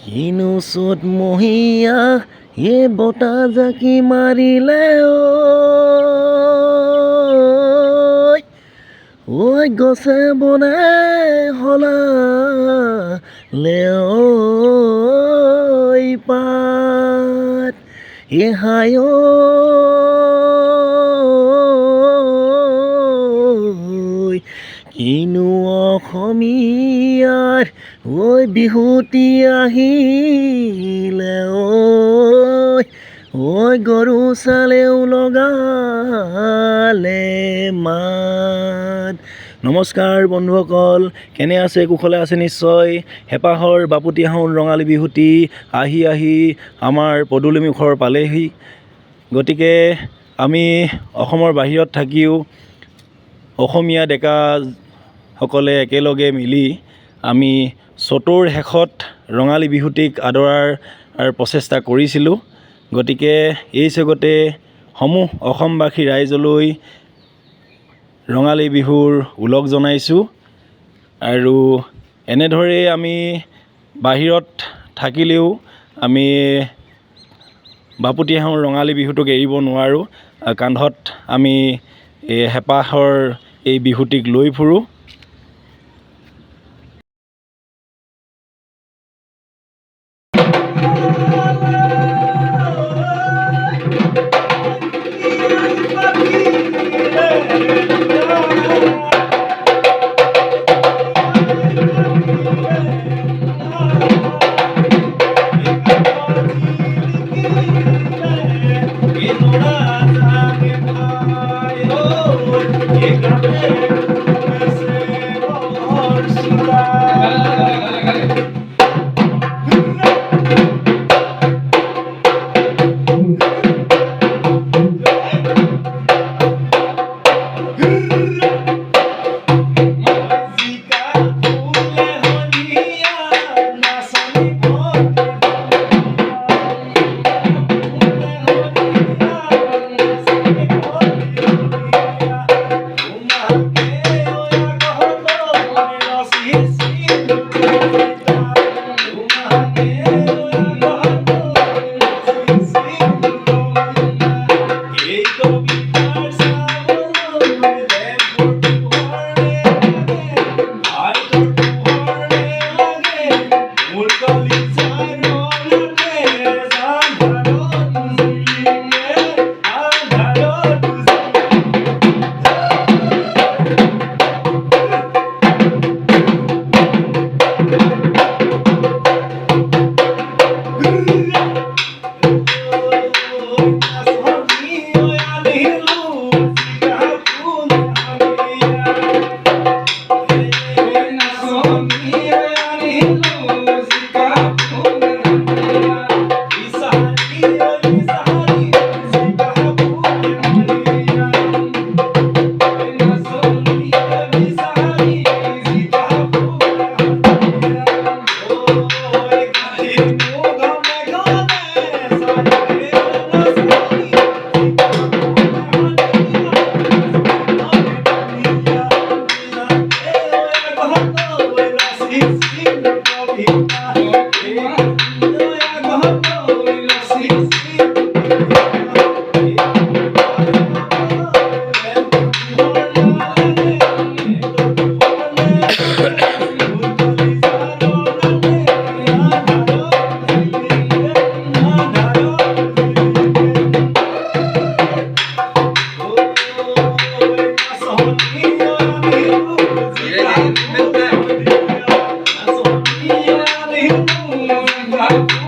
কিনো চ'ত মহীয়া বতাহ জাকি মাৰিলে ঐ গছে বনে সলালে পাত হায় কিনো অসমীয়াৰ বিহুতি আহিলে গৰু চালেও লগালে মাত। নমস্কাৰ বন্ধুসকল, কেনে আছে? কুশলে আছে নিশ্চয়। হেঁপাহৰ বাপুতি সাহোন ৰঙালী বিহুটি আহি আমাৰ পদূলিমুখৰ পালেহি। গতিকে আমি অসমৰ বাহিৰত থাকিও অসমীয়া ডেকাসকলে একেলগে মিলি আমি চ'তৰ শেষত ৰঙালী বিহুটিক আদৰাৰ প্ৰচেষ্টা কৰিছিলোঁ। গতিকে এই চেগতে সমূহ অসমবাসী ৰাইজলৈ ৰঙালী বিহুৰ ওলগ জনাইছোঁ। আৰু এনেদৰেই আমি বাহিৰত থাকিলেও আমি বাপুতি সাহোন ৰঙালী বিহুটোক এৰিব নোৱাৰোঁ। কান্ধত আমি হেঁপাহৰ এই বিহুটিক লৈ ফুৰোঁ। Bye.